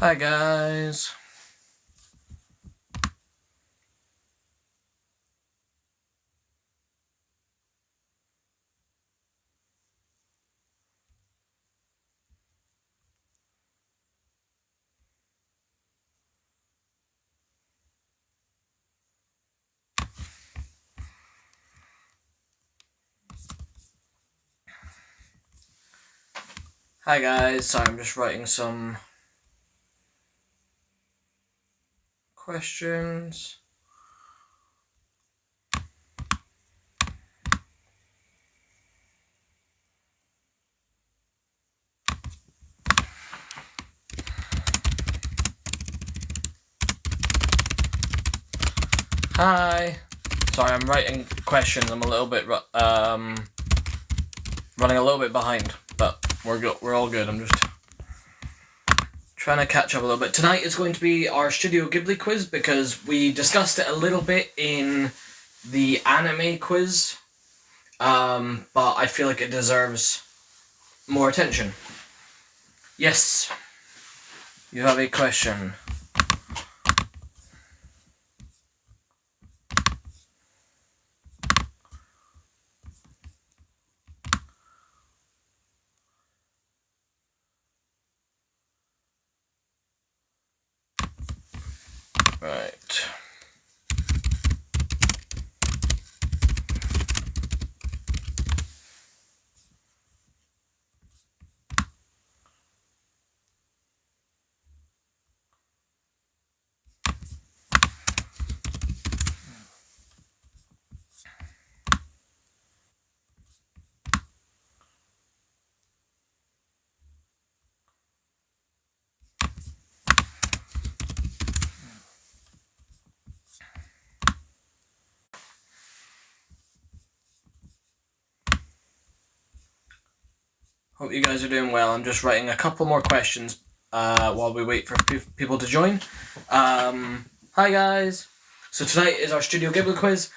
Hi guys. Hi guys, sorry, I'm just writing some questions. Hi. Sorry, I'm writing questions. I'm a little bit running a little bit behind, but we're all good. I'm just trying to catch up a little bit. Tonight is going to be our Studio Ghibli quiz because we discussed it a little bit in the anime quiz, but I feel like it deserves more attention. Yes, you have a question. Right. Hope you guys are doing well. I'm just writing a couple more questions while we wait for people to join. Hi guys! So tonight is our Studio Ghibli quiz.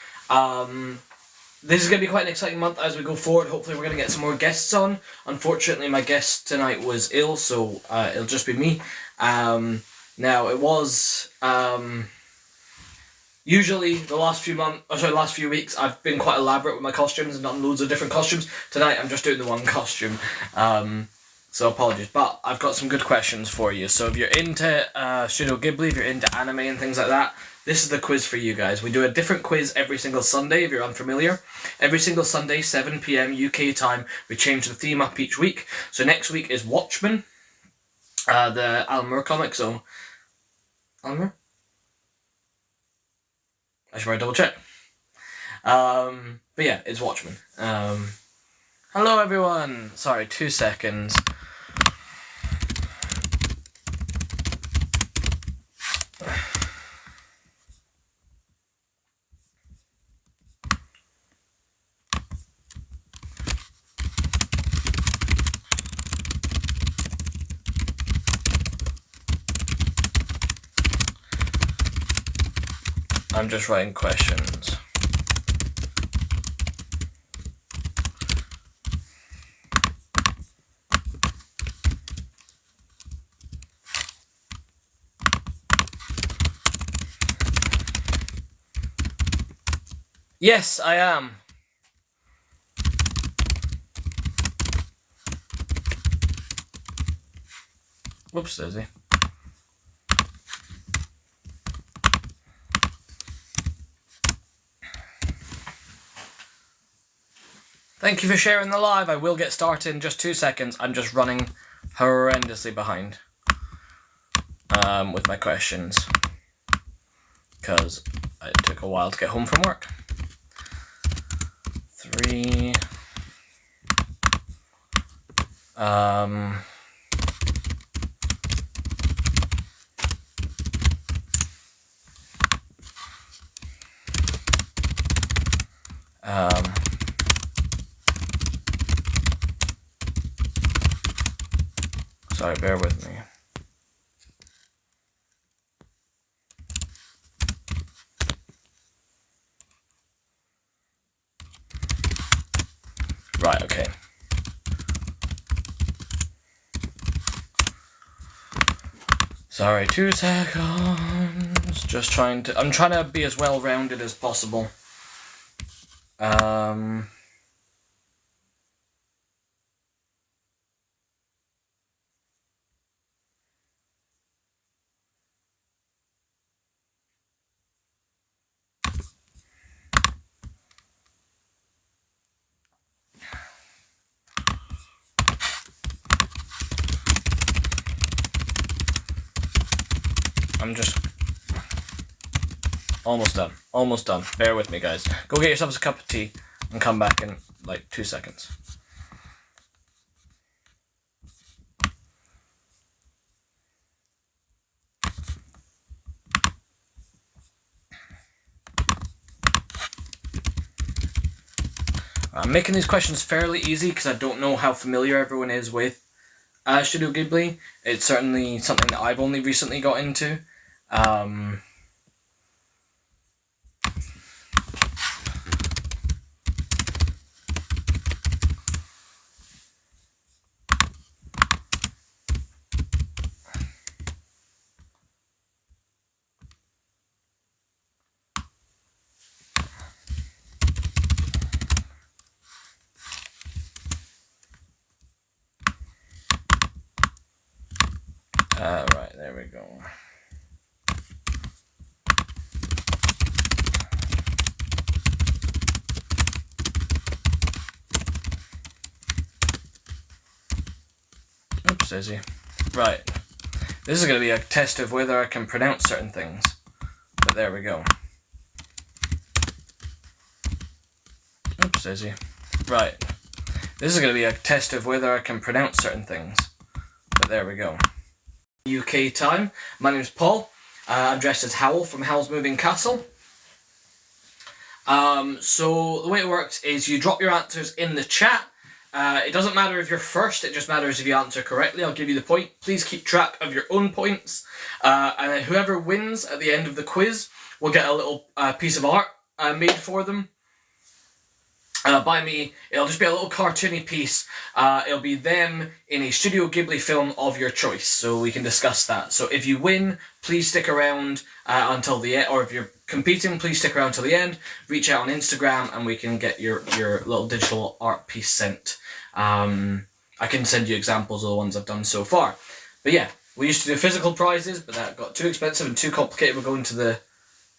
This is going to be quite an exciting month as we go forward. Hopefully we're going to get some more guests on. Unfortunately my guest tonight was ill, so it'll just be me. Now it was... Usually, the last few weeks, I've been quite elaborate with my costumes and done loads of different costumes. Tonight, I'm just doing the one costume, so apologies. But I've got some good questions for you. So if you're into Studio Ghibli, if you're into anime and things like that, this is the quiz for you guys. We do a different quiz every single Sunday, if you're unfamiliar. Every single Sunday, 7 PM UK time, we change the theme up each week. So next week is Watchmen, the Alan Moore comic, so... Alan Moore? I should probably double check. But yeah, it's Watchmen. Hello everyone! Sorry, 2 seconds. I'm just writing questions. Yes, I am. Whoops, Daisy. Thank you for sharing the live. I will get started in just 2 seconds. I'm just running horrendously behind with my questions because it took a while to get home from work. 3. Sorry, bear with me. Right, okay. Sorry, 2 seconds. Just trying to... I'm trying to be as well-rounded as possible. I'm just almost done. Almost done. Bear with me, guys. Go get yourselves a cup of tea and come back in like 2 seconds. I'm making these questions fairly easy because I don't know how familiar everyone is with Studio Ghibli. It's certainly something that I've only recently got into. Right, there we go. Oops, Daisy. Right. This is going to be a test of whether I can pronounce certain things. But there we go. Oops, Daisy. Right. This is going to be a test of whether I can pronounce certain things. But there we go. UK time. My name is Paul. I'm dressed as Howl from Howl's Moving Castle. So the way it works is you drop your answers in the chat. It doesn't matter if you're first, it just matters if you answer correctly. I'll give you the point. Please keep track of your own points. And then whoever wins at the end of the quiz will get a little piece of art made for them. By me. It'll just be a little cartoony piece. It'll be them in a Studio Ghibli film of your choice, so we can discuss that. So if you win, please stick around until the end, or if you're competing, please stick around till the end. Reach out on Instagram and we can get your little digital art piece sent. I can send you examples of the ones I've done so far. But yeah, we used to do physical prizes, but that got too expensive and too complicated with going to the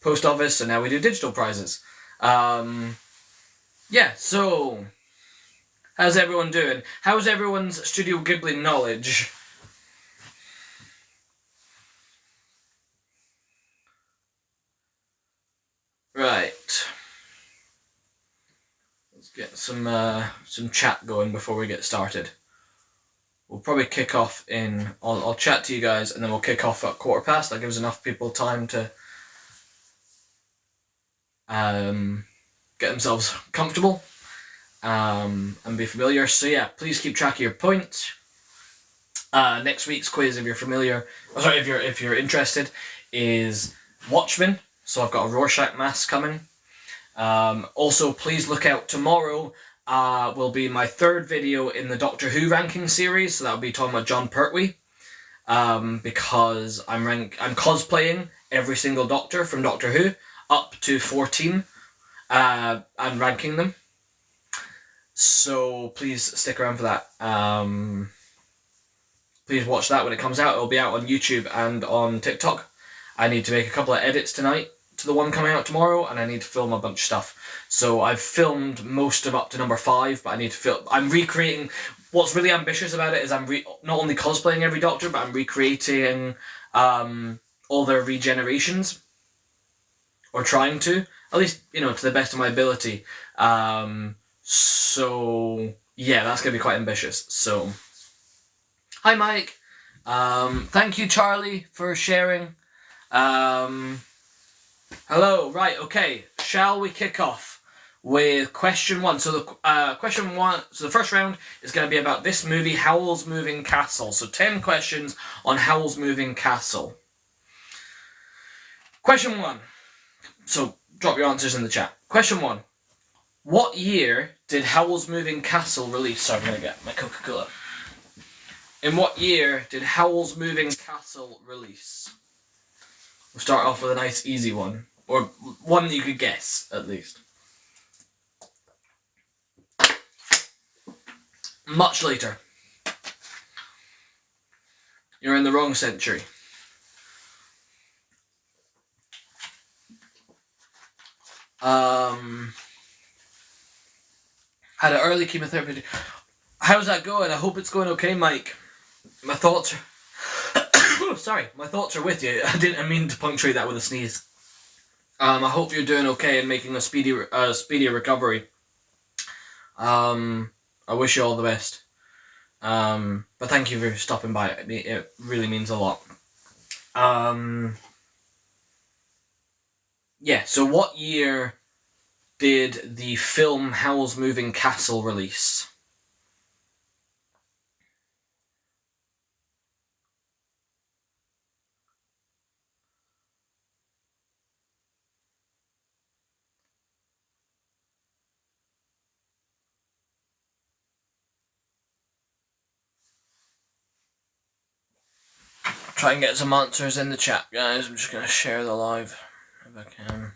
post office, so now we do digital prizes. Yeah, so, how's everyone doing? How's everyone's Studio Ghibli knowledge? Right. Let's get some chat going before we get started. We'll probably kick off in... I'll chat to you guys and then we'll kick off at 1:15. That gives enough people time to get themselves comfortable and be familiar. So yeah, please keep track of your points. Next week's quiz, if you're familiar, if you're interested, is Watchmen. So I've got a Rorschach mask coming. Also, please look out tomorrow. Will be my third video in the Doctor Who ranking series. So that'll be talking about John Pertwee. Because I'm cosplaying every single Doctor from Doctor Who up to 14. And ranking them. So please stick around for that. Please watch that when it comes out. It'll be out on YouTube and on TikTok. I need to make a couple of edits tonight to the one coming out tomorrow, and I need to film a bunch of stuff. So I've filmed most of up to number 5, but I need to film... I'm recreating... What's really ambitious about it is I'm not only cosplaying every Doctor, but I'm recreating all their regenerations. Or trying to. At least, to the best of my ability. So, yeah, that's going to be quite ambitious. So, hi, Mike. Thank you, Charlie, for sharing. Hello. Right, okay. Shall we kick off with question 1? So, the first round is going to be about this movie, Howl's Moving Castle. So, 10 questions on Howl's Moving Castle. Question 1. So, drop your answers in the chat. Question 1. What year did Howl's Moving Castle release? Sorry, I'm going to get my Coca-Cola. In what year did Howl's Moving Castle release? We'll start off with a nice easy one. Or one that you could guess, at least. Much later. You're in the wrong century. Had an early chemotherapy. How's that going? I hope it's going okay, Mike. My thoughts are... Sorry, my thoughts are with you. I didn't mean to punctuate that with a sneeze. I hope you're doing okay and making a speedy recovery. I wish you all the best. But thank you for stopping by. It really means a lot. Yeah, so what year did the film Howl's Moving Castle release? Try and get some answers in the chat, guys. I'm just going to share the live if I can.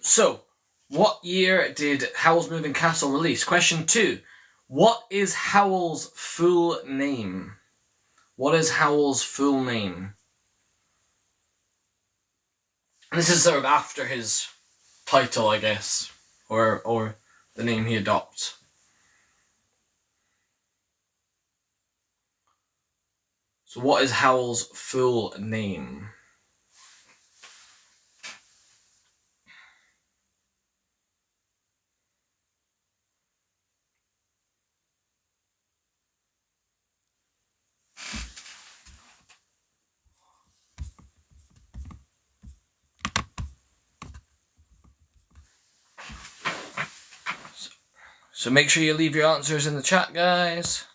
So, what year did Howl's Moving Castle release? Question 2. What is Howl's full name? What is Howl's full name? And this is sort of after his title, I guess, or the name he adopts. So what is Howl's full name? So make sure you leave your answers in the chat, guys.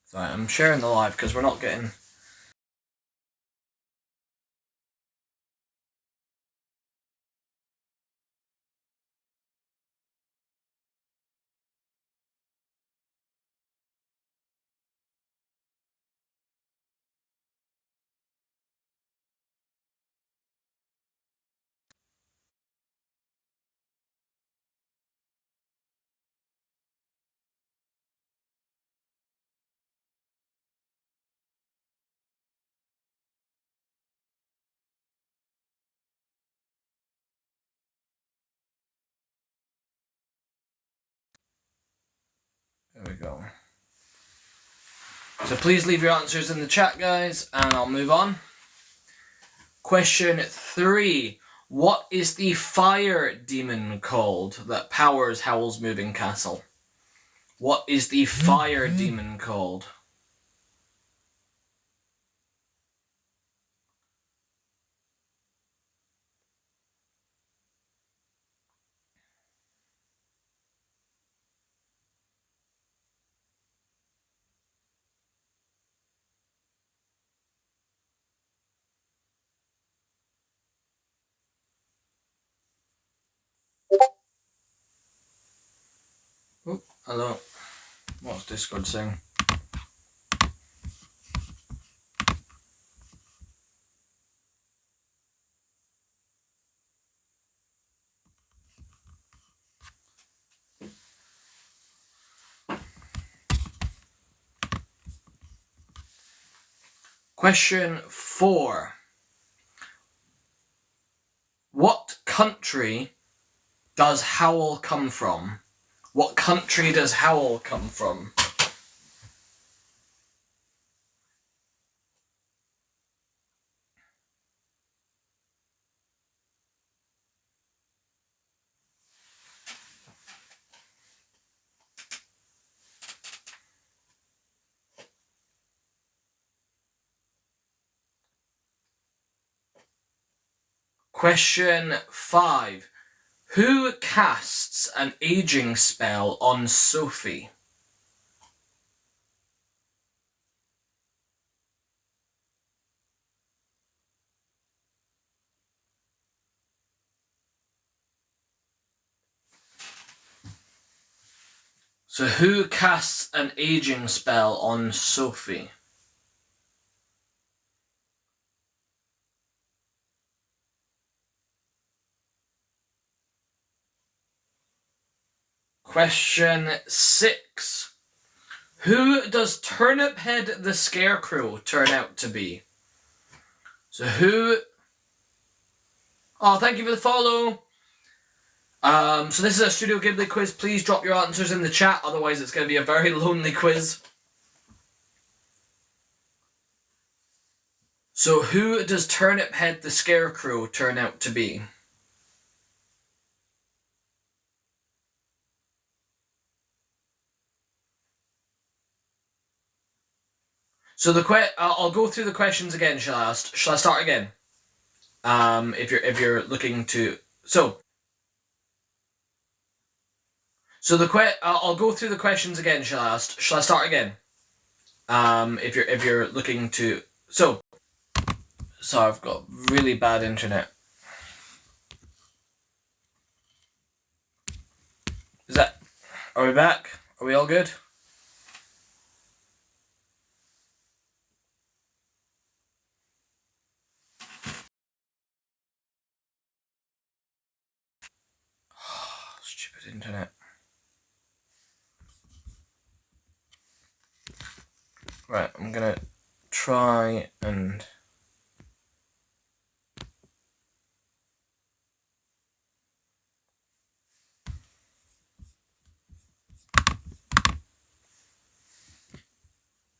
Sorry, I'm sharing the live because we're not getting... There we go. So please leave your answers in the chat, guys, and I'll move on. Question 3. What is the fire demon called that powers Howl's Moving Castle? What is the fire demon called? Oh, hello. What's Discord saying? Question 4. What country does Howl come from? What country does Howl come from? Question 5. Who casts an aging spell on Sophie? So who casts an aging spell on Sophie? Question 6. Who does Turnip Head the Scarecrow turn out to be? So who... Oh, thank you for the follow. So this is a Studio Ghibli quiz. Please drop your answers in the chat, otherwise it's going to be a very lonely quiz. So who does Turnip Head the Scarecrow turn out to be? So I'll go through the questions again. Shall I start again? If you're looking to I'll go through the questions again. Shall I start again? If you're looking to so I've got really bad internet. Are we back? Are we all good? Stupid internet. Right, I'm gonna try and...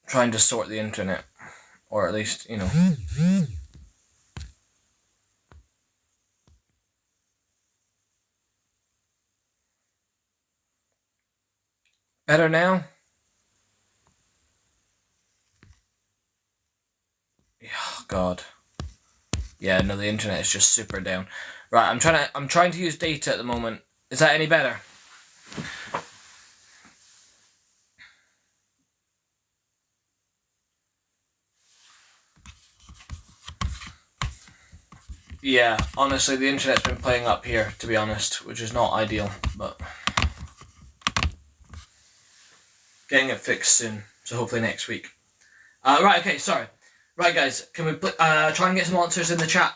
trying to sort the internet. Or at least, you know... Better now? Oh, God. Yeah, no, the internet is just super down. Right, I'm trying to use data at the moment. Is that any better? Yeah, honestly, the internet's been playing up here, to be honest, which is not ideal, but getting it fixed soon, so hopefully next week. Right, okay, sorry. Right, guys, can we try and get some answers in the chat?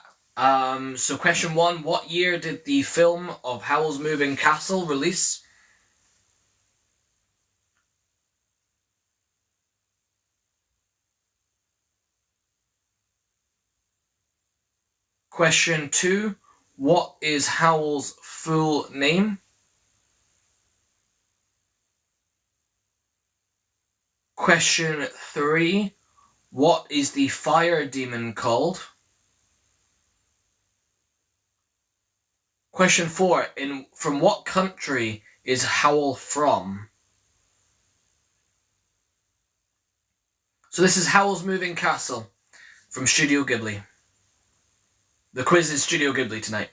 So question 1, what year did the film of Howl's Moving Castle release? Question 2, what is Howl's full name? Question 3, what is the fire demon called? Question 4, from what country is Howl from? So this is Howl's Moving Castle from Studio Ghibli. The quiz is Studio Ghibli tonight.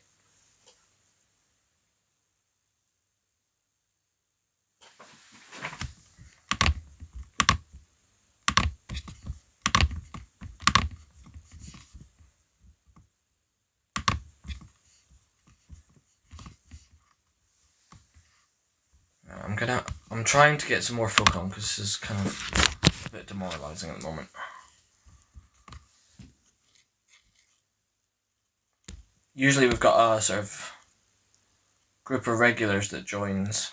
I'm trying to get some more folk on because this is kind of a bit demoralising at the moment. Usually we've got a sort of group of regulars that joins.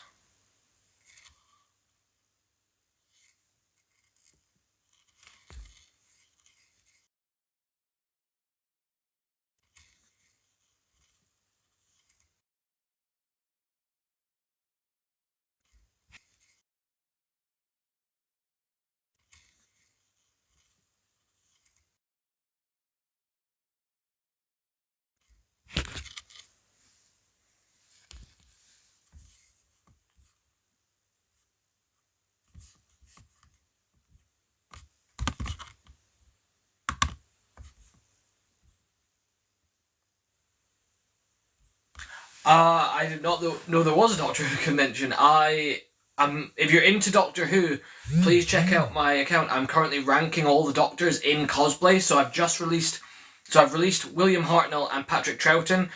I did not know there was a Doctor Who convention. If you're into Doctor Who, please check out my account. I'm currently ranking all the Doctors in cosplay. So I've released William Hartnell and Patrick Troughton.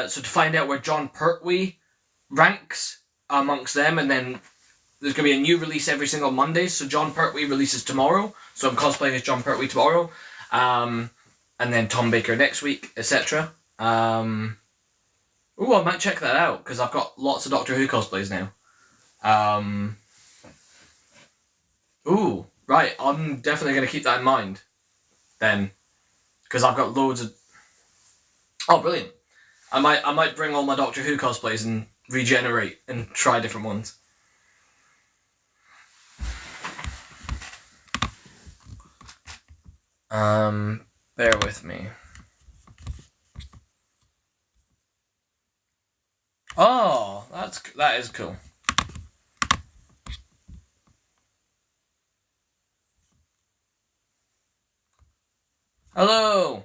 So to find out where John Pertwee ranks amongst them, and then there's going to be a new release every single Monday. So John Pertwee releases tomorrow. So I'm cosplaying as John Pertwee tomorrow. And then Tom Baker next week, etc. Ooh, I might check that out, because I've got lots of Doctor Who cosplays now. Ooh, right, I'm definitely going to keep that in mind, then. Because I've got loads of... Oh, brilliant. I might bring all my Doctor Who cosplays and regenerate and try different ones. Bear with me. Oh, that is cool. Hello.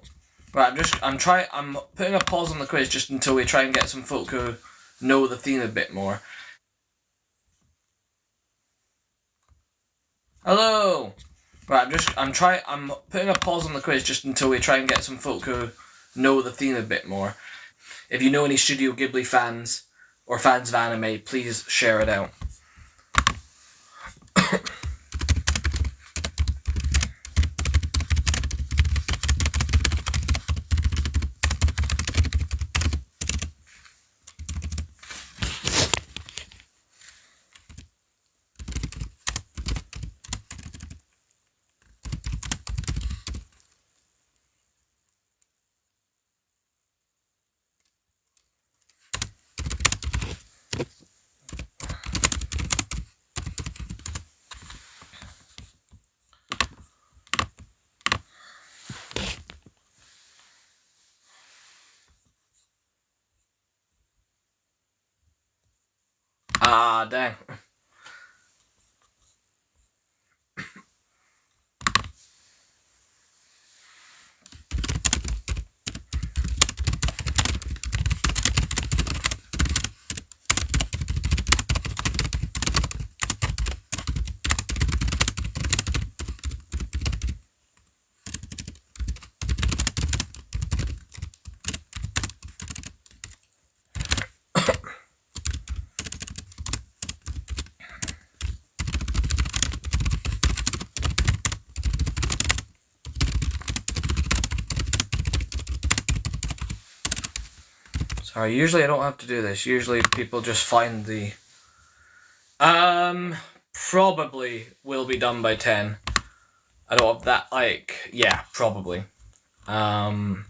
Right, I'm putting a pause on the quiz just until we try and get some folk who know the theme a bit more. Hello. Right, I'm putting a pause on the quiz just until we try and get some folk who know the theme a bit more. If you know any Studio Ghibli fans or fans of anime, please share it out. Ah, dang. Sorry, usually I don't have to do this. Usually people just find the... Probably will be done by 10. I don't have that, yeah, probably. Kind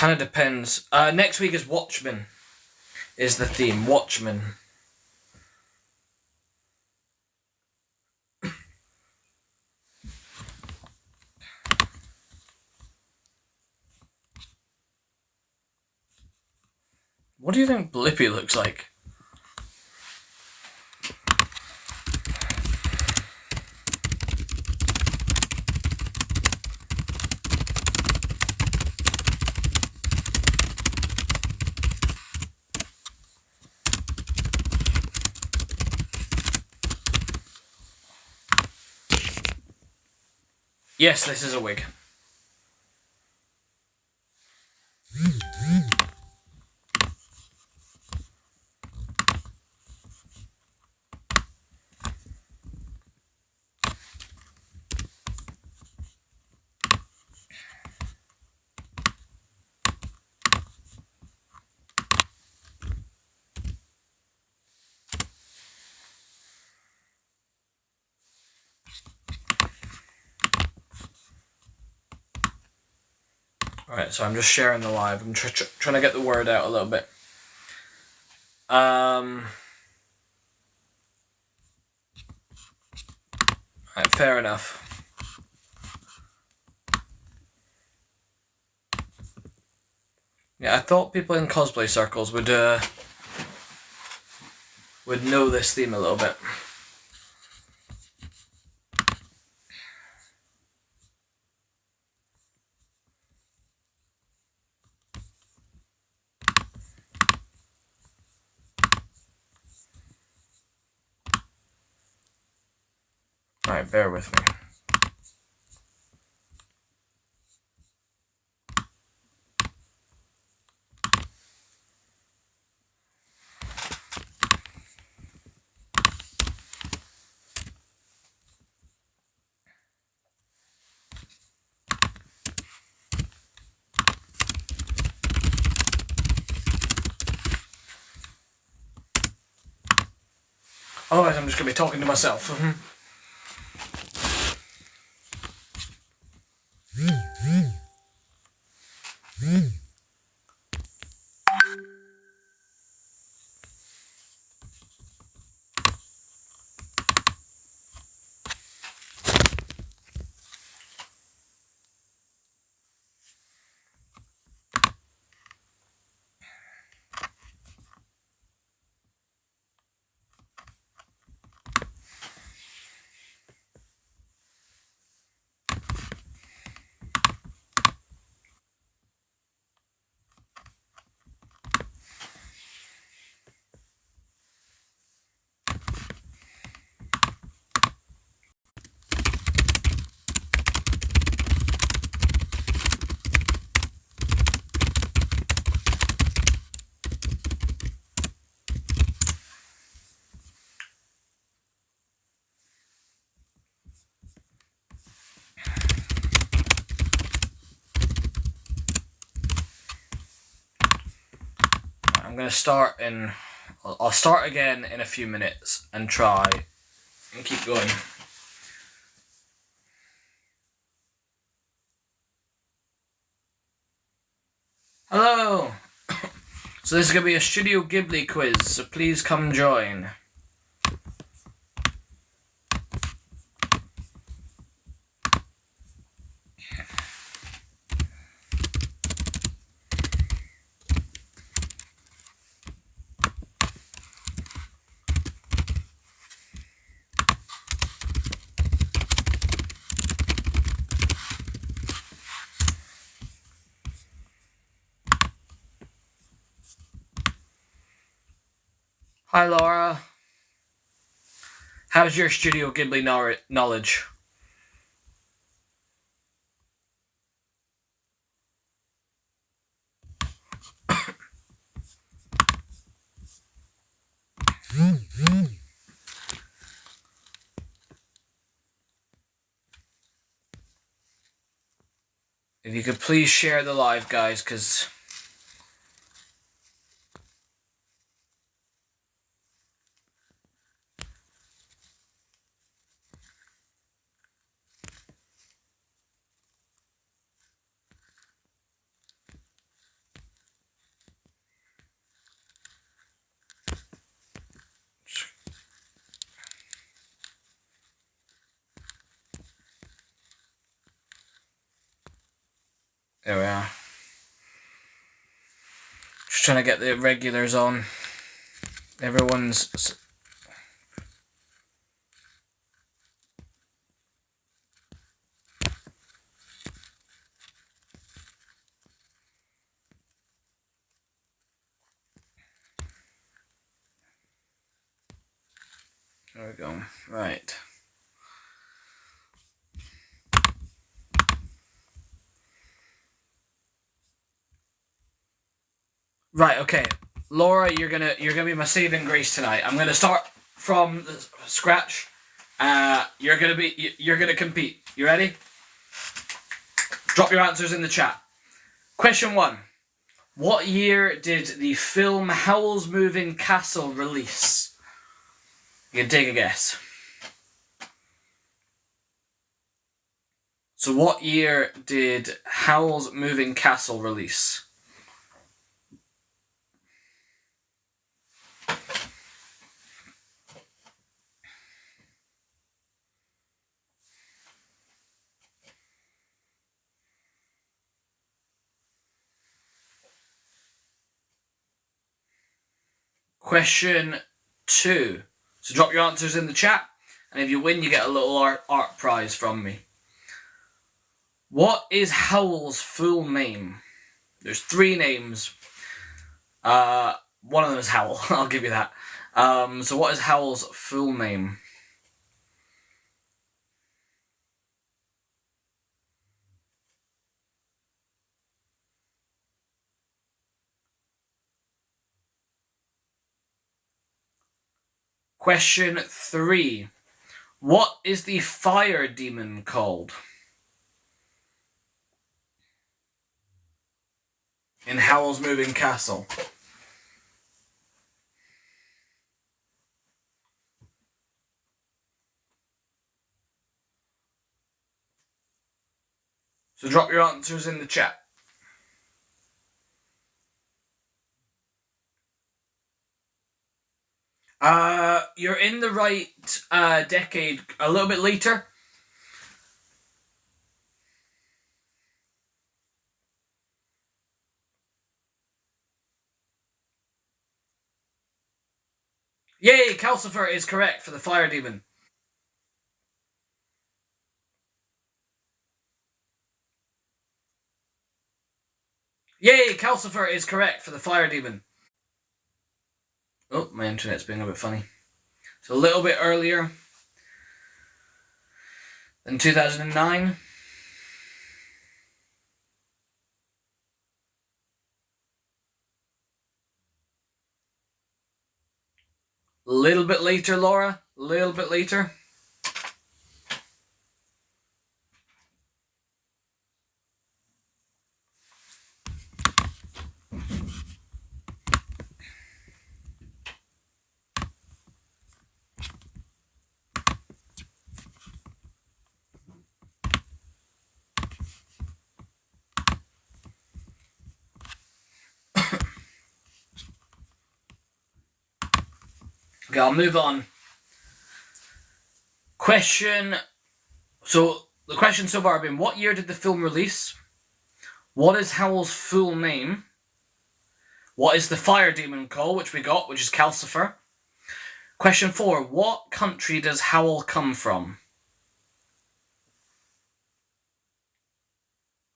of depends. Next week is Watchmen, is the theme. Watchmen. What do you think Blippi looks like? Yes, this is a wig. Alright, so I'm just sharing the live. I'm trying to get the word out a little bit. Alright, fair enough. Yeah, I thought people in cosplay circles would know this theme a little bit. Alright, bear with me. Otherwise I'm just going to be talking to myself. I'm going to start in... I'll start again in a few minutes and try and keep going. Hello! So this is going to be a Studio Ghibli quiz, so please come join. Hi Laura. How's your Studio Ghibli knowledge? If you could please share the live, guys, because... There we are. Just trying to get the regulars on. Everyone's... There we go. Right. Right, okay. Laura, you're gonna be my saving grace tonight. I'm gonna start from scratch. You're gonna compete. You ready? Drop your answers in the chat. Question 1. What year did the film Howl's Moving Castle release? You can take a guess. So what year did Howl's Moving Castle release? Question 2. So drop your answers in the chat, and if you win, you get a little art prize from me. What is Howl's full name? There's 3 names. One of them is Howl. I'll give you that. So what is Howl's full name? Question 3. What is the fire demon called in Howl's Moving Castle? So drop your answers in the chat. You're in the right decade. A little bit later. Yay, Calcifer is correct for the fire demon. Yay, Calcifer is correct for the fire demon. Oh, my internet's being a bit funny. So a little bit earlier than 2009. A little bit later, Laura. A little bit later. Okay, I'll move on. Question. So, the question so far have been, what year did the film release? What is Howl's full name? What is the fire demon called, which we got, which is Calcifer? Question 4, what country does Howl come from?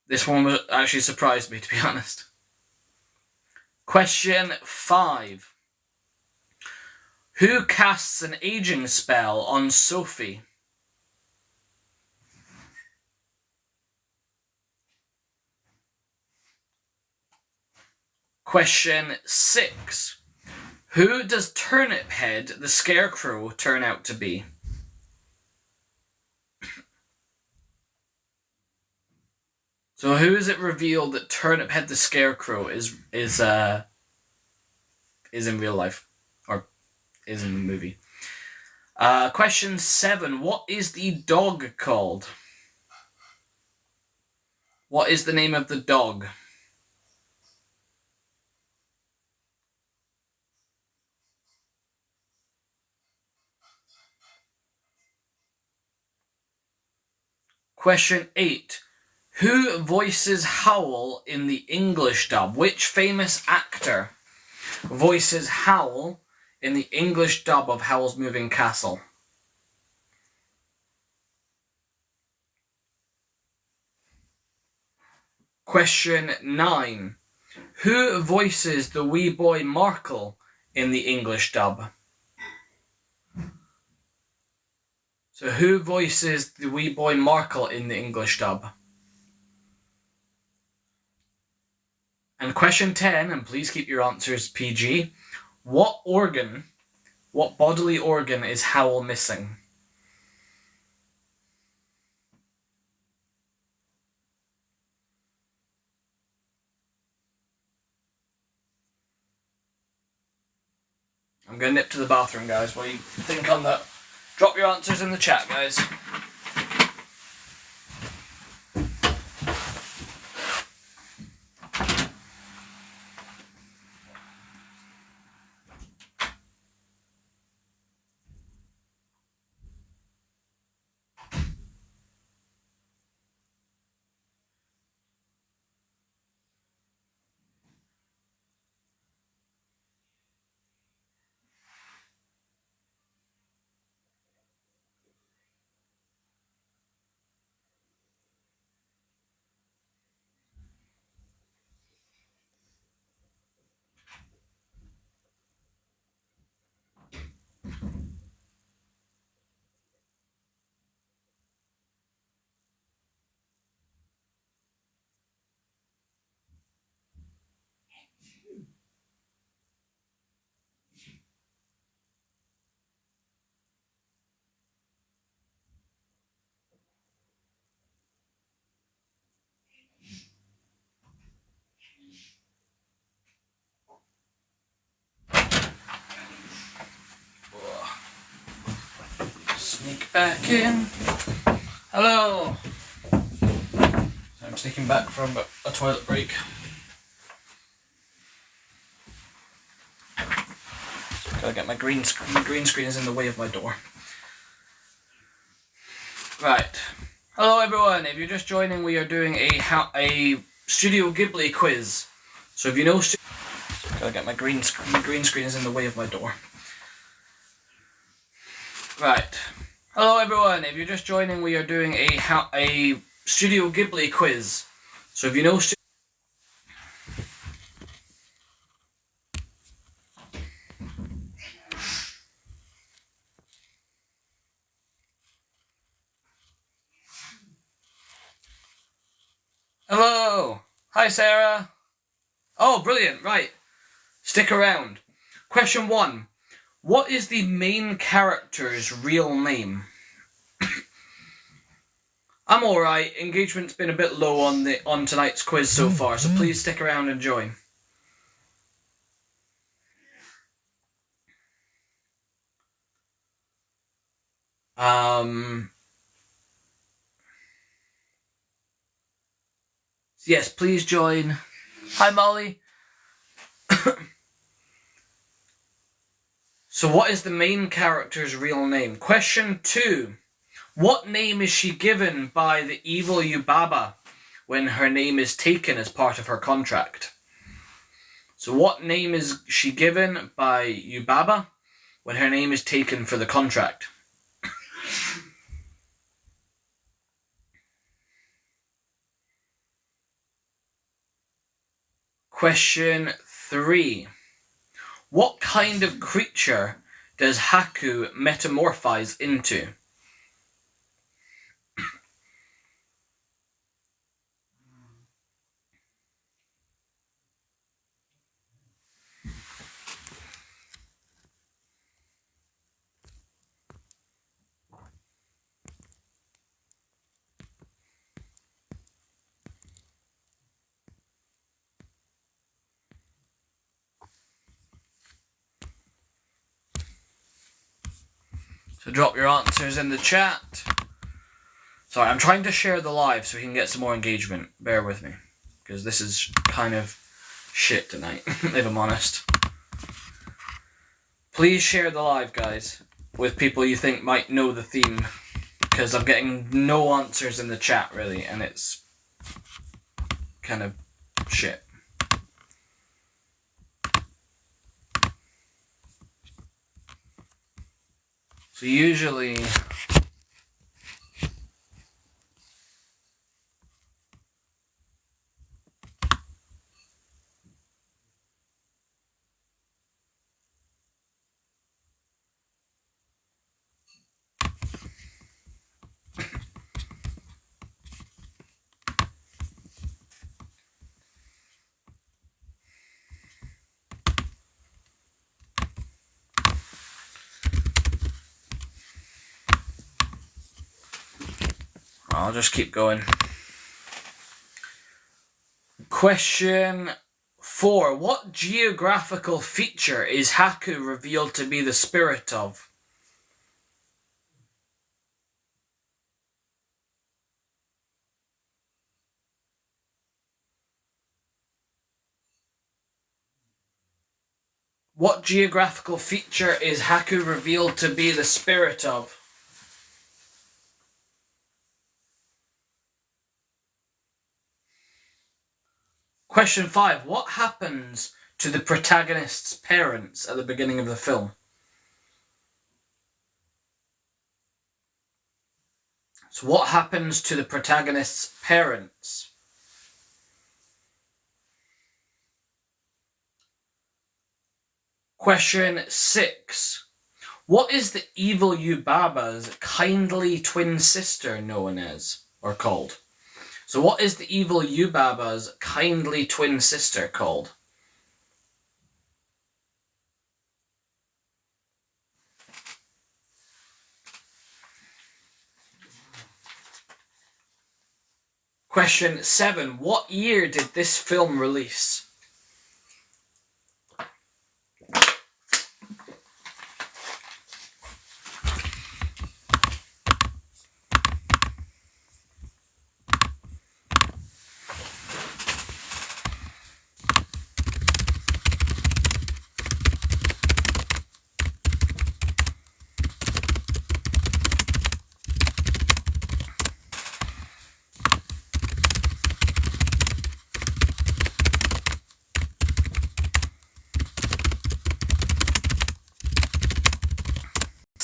This one actually surprised me, to be honest. Question 5. Who casts an aging spell on Sophie? Question 6. Who does Turnip Head the Scarecrow turn out to be? So who is it revealed that Turnip Head the Scarecrow is in real life? Or is in the movie? Question 7. What is the dog called? What is the name of the dog? Question 8. Who voices Howl in the English dub? Which famous actor voices Howl in the English dub of Howl's Moving Castle? Question 9. Who voices the wee boy Markle in the English dub? So who voices the wee boy Markle in the English dub? And question 10, and please keep your answers PG. What bodily organ is Howl missing? I'm going to nip to the bathroom, guys. What do you think on that? Drop your answers in the chat, guys. Sneak back in. Hello! I'm sneaking back from a toilet break. Gotta get my green screen. The green screen is in the way of my door. Right. Hello everyone, if you're just joining, we are doing a Studio Ghibli quiz. So if you know gotta get my green screen. The green screen is in the way of my door. Right. Hello everyone, if you're just joining, we are doing a Studio Ghibli quiz. So if you know Hello! Hi Sarah! Oh, brilliant, right. Stick around. Question 1. What is the main character's real name? I'm alright, engagement's been a bit low on tonight's quiz so far, so please stick around and join. Yes, please join. Hi Molly. So what is the main character's real name? Question 2. What name is she given by the evil Yubaba when her name is taken as part of her contract? So what name is she given by Yubaba when her name is taken for the contract? Question 3. What kind of creature does Haku metamorphise into? So drop your answers in the chat. Sorry, I'm trying to share the live so we can get some more engagement. Bear with me, because this is kind of shit tonight, if I'm honest. Please share the live, guys, with people you think might know the theme, because I'm getting no answers in the chat, really, and it's kind of shit. So usually... I'll just keep going. Question 4. What geographical feature is Haku revealed to be the spirit of? What geographical feature is Haku revealed to be the spirit of? Question 5. What happens to the protagonist's parents at the beginning of the film? So what happens to the protagonist's parents? Question 6. What is the evil Yubaba's kindly twin sister known as, or called? So what is the evil Yubaba's kindly twin sister called? Question 7. What year did this film release?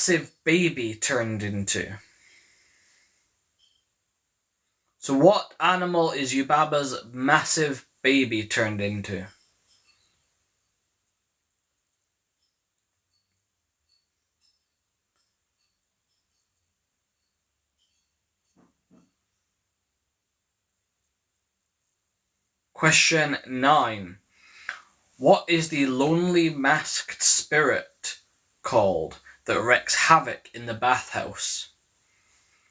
massive baby turned into? So what animal is Yubaba's massive baby turned into? Question 9. What is the lonely masked spirit called that wreaks havoc in the bathhouse?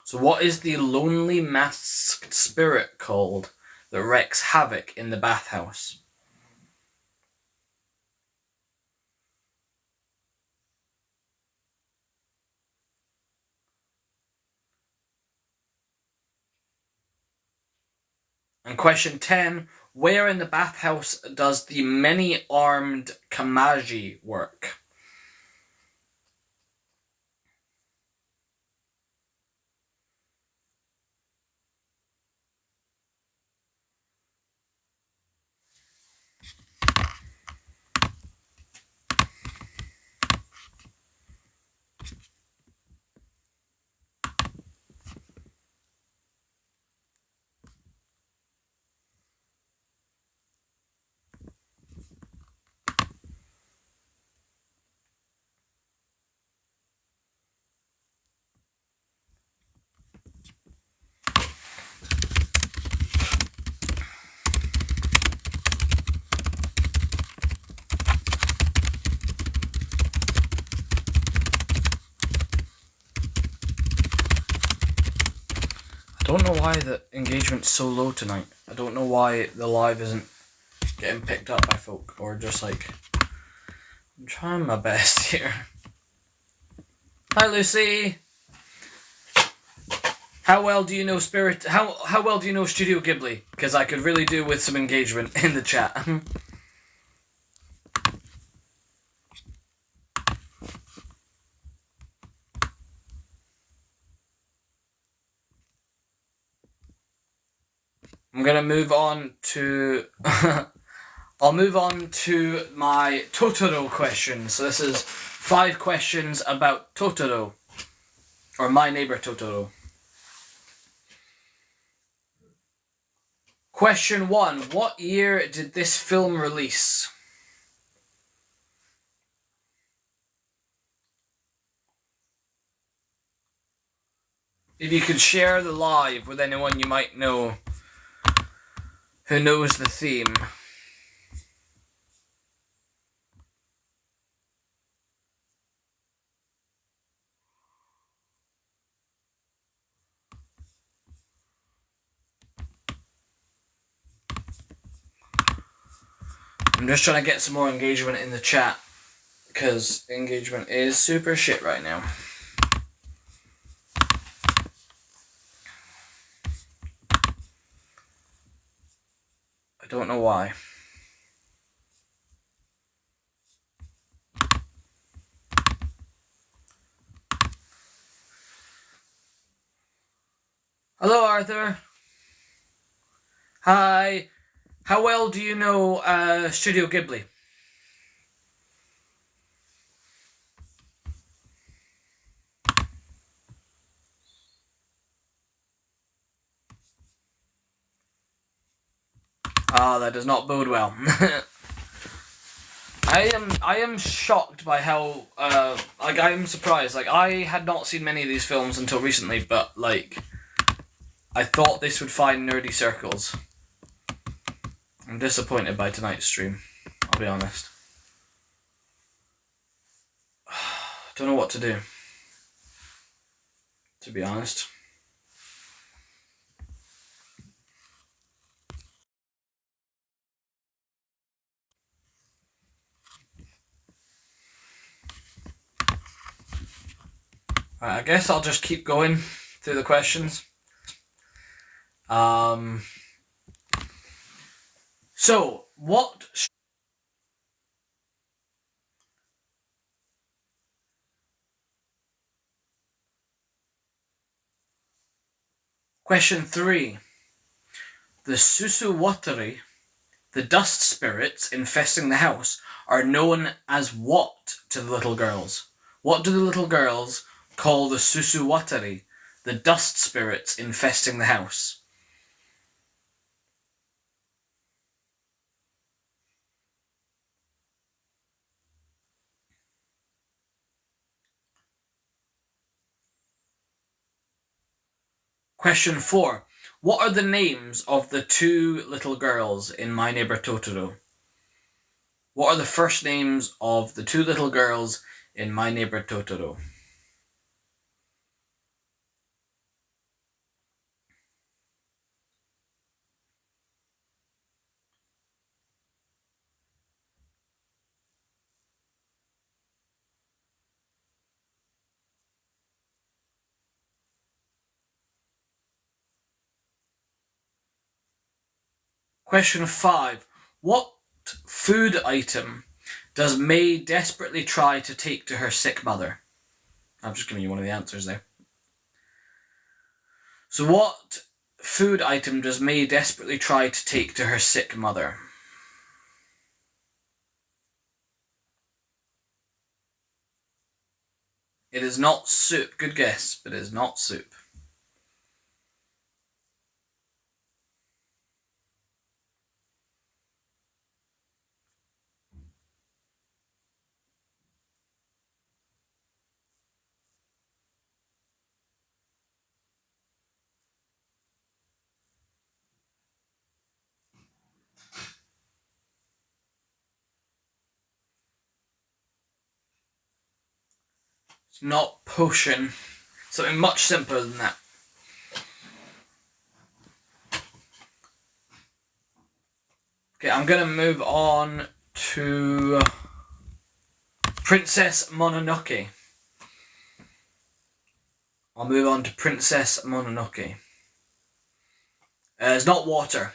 So what is the lonely masked spirit called that wreaks havoc in the bathhouse? And question 10. Where in the bathhouse does the many-armed Kamaji work? I don't know why the engagement's so low tonight. I don't know why the live isn't getting picked up by folk, or just like, I'm trying my best here. Hi Lucy! How well do you know how well do you know Studio Ghibli? Because I could really do with some engagement in the chat. I'm gonna move on to I'll move on to my Totoro questions. So this is 5 questions about Totoro, or My Neighbor Totoro. Question 1. What year did this film release? If you could share the live with anyone you might know who knows the theme. I'm just trying to get some more engagement in the chat, because engagement is super shit right now. I don't know why. Hello, Arthur. Hi. How well do you know Studio Ghibli? Ah, that does not bode well. I am shocked by how I am surprised. Like, I had not seen many of these films until recently, but like I thought this would find nerdy circles. I'm disappointed by tonight's stream, I'll be honest. Don't know what to do, to be honest. Right, I guess I'll just keep going through the questions. So, what... Question 3. The Susuwatari, the dust spirits infesting the house, are known as what to the little girls? What do the little girls call the susuwatari, the dust spirits infesting the house? Question 4. What are the names of the two little girls in My Neighbor Totoro? What are the first names of the two little girls in My Neighbor Totoro? Question 5. What food item does May desperately try to take to her sick mother? I'm just giving you one of the answers there. So what food item does May desperately try to take to her sick mother? It is not soup. Good guess, but it is not soup. It's not potion. Something much simpler than that. Okay, I'm going to move on to Princess Mononoke. I'll move on to Princess Mononoke. It's not water.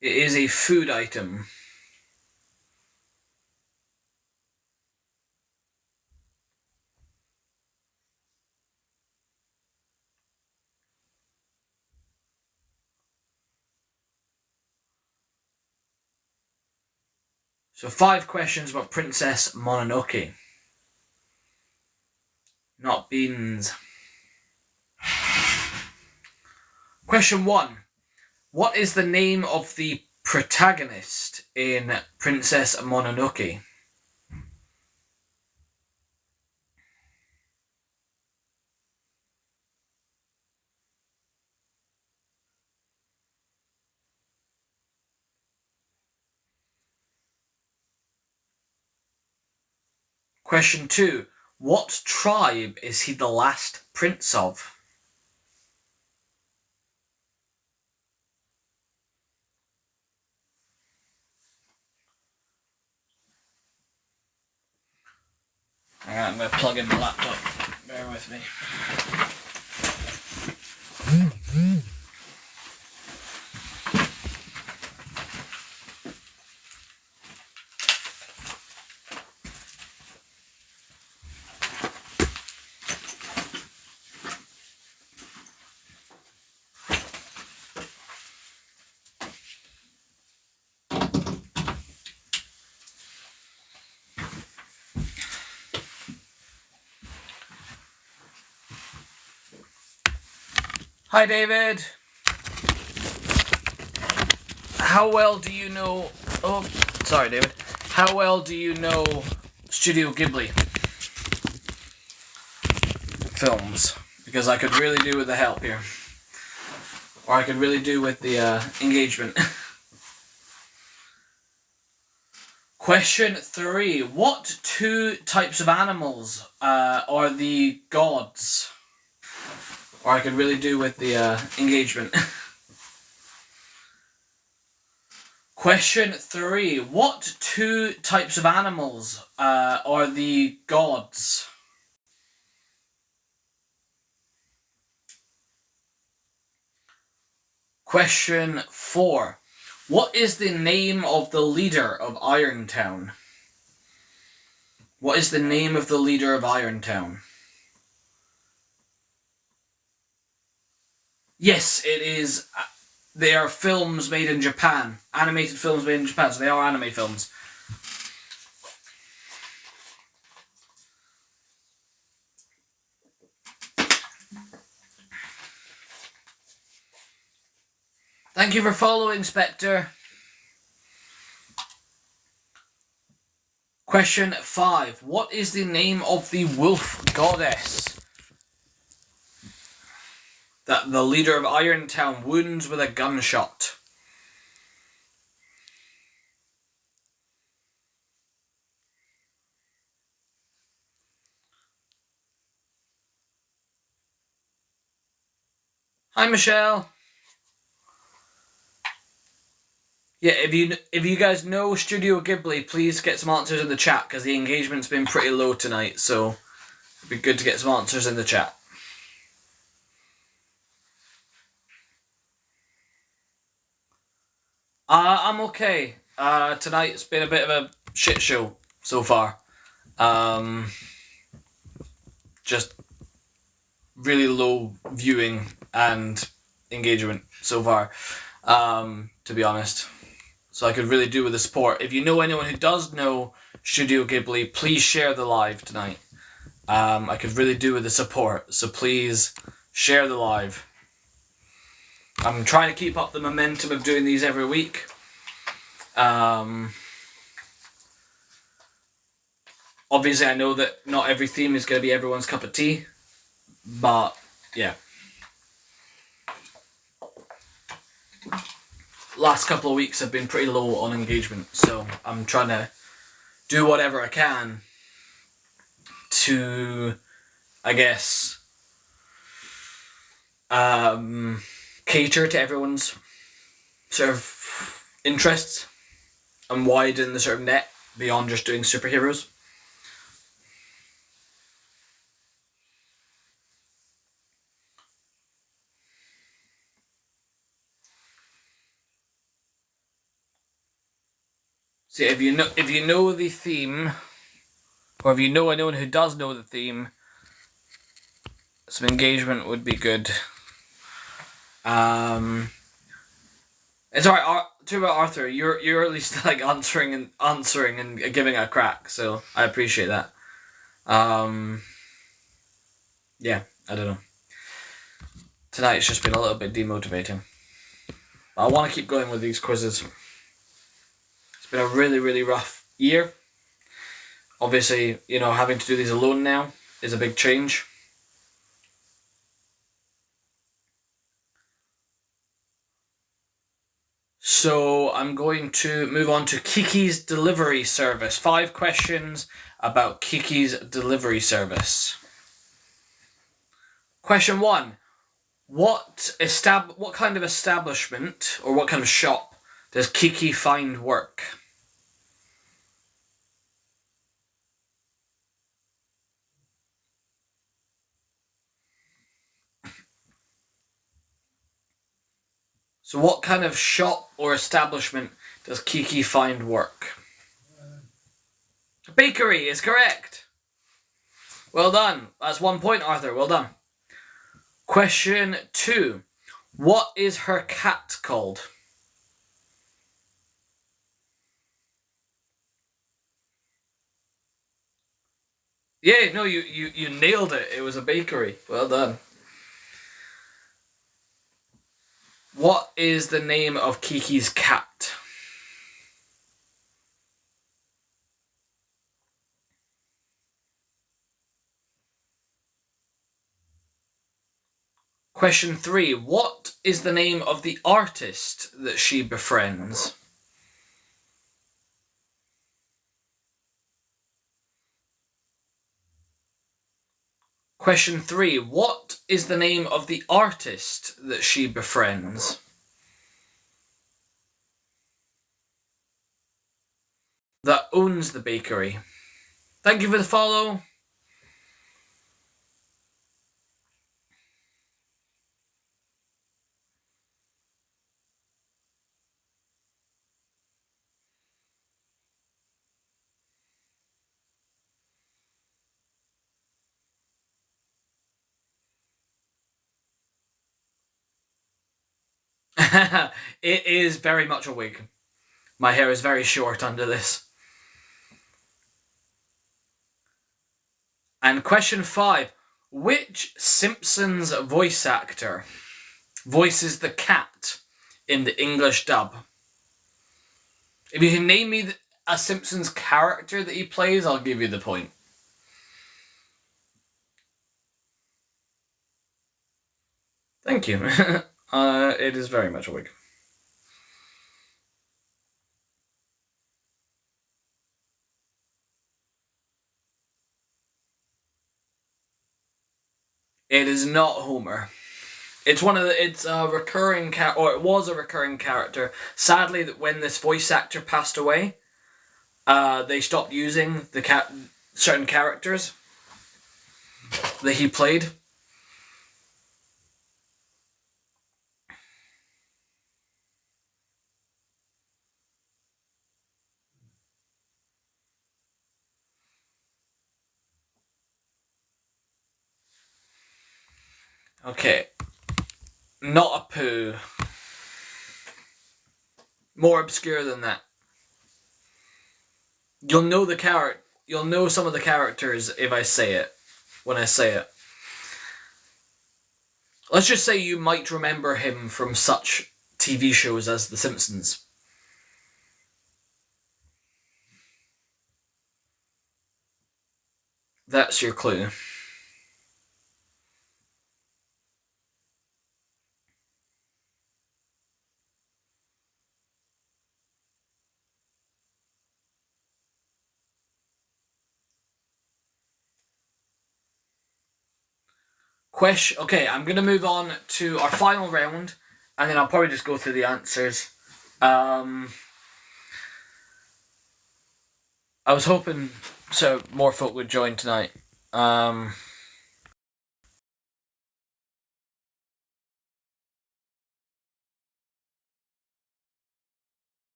It is a food item. So 5 questions about Princess Mononoke. Not beans. Question 1. What is the name of the protagonist in Princess Mononoke? Question 2. What tribe is he the last prince of? Alright, I'm going to plug in my laptop. Bear with me. Hi, David. How well do you know... Oh, sorry, David. How well do you know Studio Ghibli films? Because I could really do with the help here. Or I could really do with the engagement. Question 3. What 2 types of animals are the gods? Or I could really do with the engagement. Question 3. What 2 types of animals are the gods? Question 4. What is the name of the leader of Irontown? What is the name of the leader of Irontown? Yes, it is. They are films made in Japan. Animated films made in Japan, so they are anime films. Thank you for following, Spectre. Question 5. What is the name of the wolf goddess that the leader of Irontown wounds with a gunshot? Hi, Michelle. Yeah, if you guys know Studio Ghibli, please get some answers in the chat, because the engagement's been pretty low tonight, so it'd be good to get some answers in the chat. I'm okay. Tonight's been a bit of a shit show so far. Just really low viewing and engagement so far, to be honest. So I could really do with the support. If you know anyone who does know Studio Ghibli, please share the live tonight. I could really do with the support, so please share the live. I'm trying to keep up the momentum of doing these every week. Obviously, I know that not every theme is going to be everyone's cup of tea, but yeah. Last couple of weeks have been pretty low on engagement, so I'm trying to do whatever I can to, I guess, cater to everyone's sort of interests and widen the sort of net beyond just doing superheroes. So if you know the theme, or if you know anyone who does know the theme, some engagement would be good. It's alright. Talk about Arthur. You're at least like answering and giving it a crack. So I appreciate that. Yeah, I don't know. Tonight's just been a little bit demotivating. I want to keep going with these quizzes. It's been a really, really rough year. Obviously, you know, having to do these alone now is a big change. So I'm going to move on to Kiki's delivery service. 5 questions about Kiki's delivery service. Question 1. What kind of establishment or what kind of shop does Kiki find work? So what kind of shop or establishment does Kiki find work? A bakery is correct. Well done. That's 1 point, Arthur. Well done. Question 2. What is her cat called? Yeah, no, you nailed it. It was a bakery. Well done. What is the name of Kiki's cat? Question 3. What is the name of the artist that she befriends? Question 3. What is the name of the artist that she befriends? That owns the bakery. Thank you for the follow. It is very much a wig. My hair is very short under this. And question 5. Which Simpsons voice actor voices the cat in the English dub. If you can name me a Simpsons character that he plays, I'll give you the point. Thank you. It is very much a wig. It is not Homer. It's a recurring or it was a recurring character. Sadly, that when this voice actor passed away, they stopped using certain characters that he played. Okay. Not a poo. More obscure than that. You'll know You'll know some of the characters if I say it. When I say it. Let's just say you might remember him from such TV shows as The Simpsons. That's your clue. Okay, I'm going to move on to our final round, and then I'll probably just go through the answers. I was hoping so more folk would join tonight.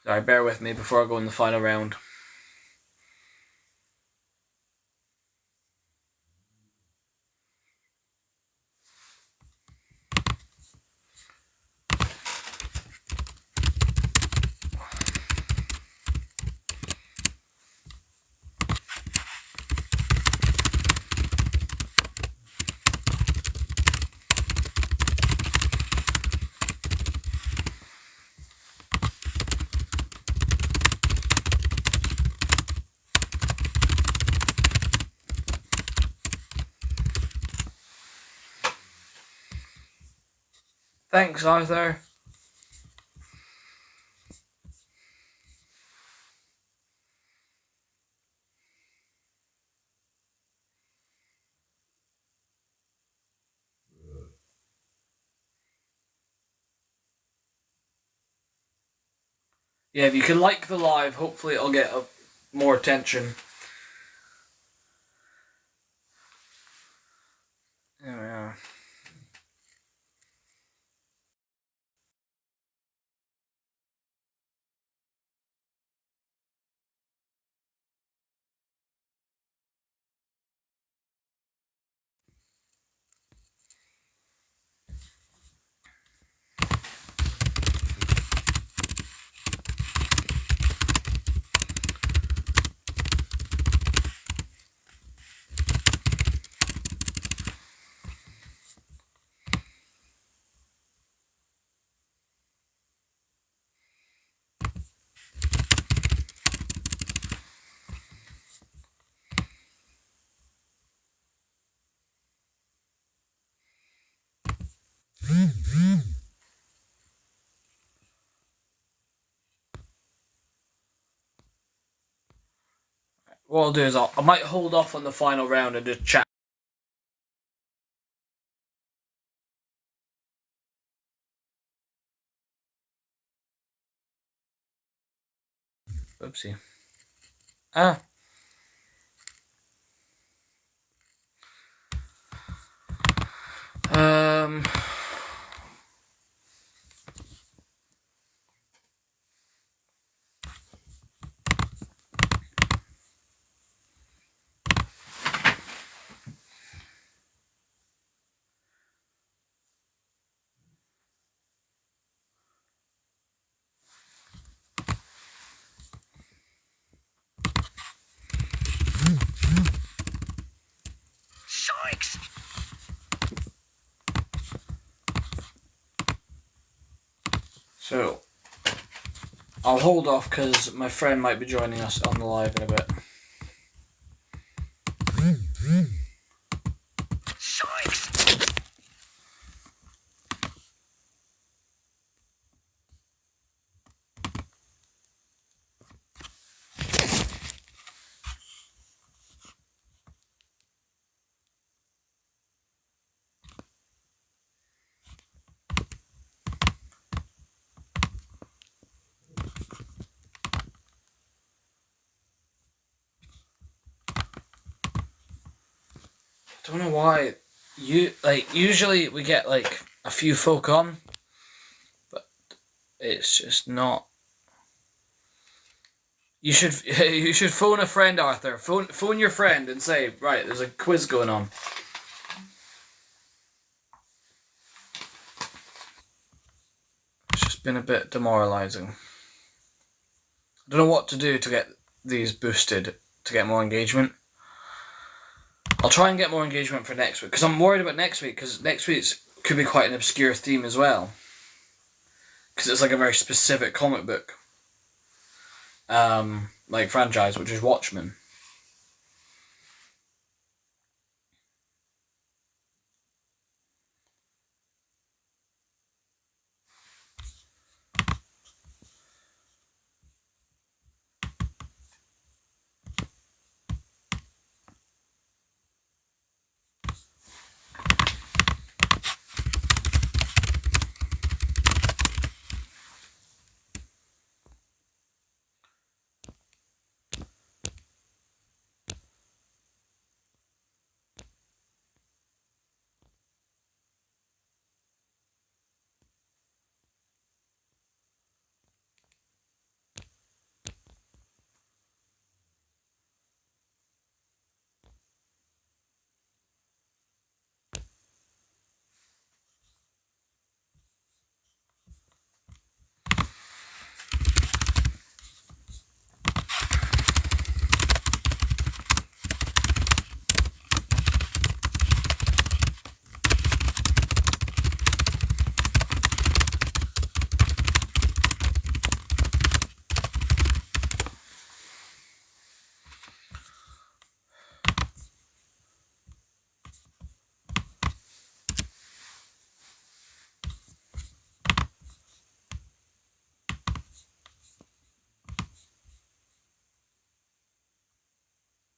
Sorry, bear with me before I go in the final round. Thanks, Arthur. Yeah, if you can like the live, hopefully it'll get more attention. There we are. What I'll do is I might hold off on the final round and just chat. Oopsie. Ah. So, I'll hold off because my friend might be joining us on the live in a bit. I don't know why. Usually we get like a few folk on, but it's just not. You should phone a friend, Arthur. Phone your friend and say, right, there's a quiz going on. It's just been a bit demoralising. I don't know what to do to get these boosted to get more engagement. I'll try and get more engagement for next week because I'm worried about next week because next week's could be quite an obscure theme as well. Because it's like a very specific comic book. Like franchise, which is Watchmen.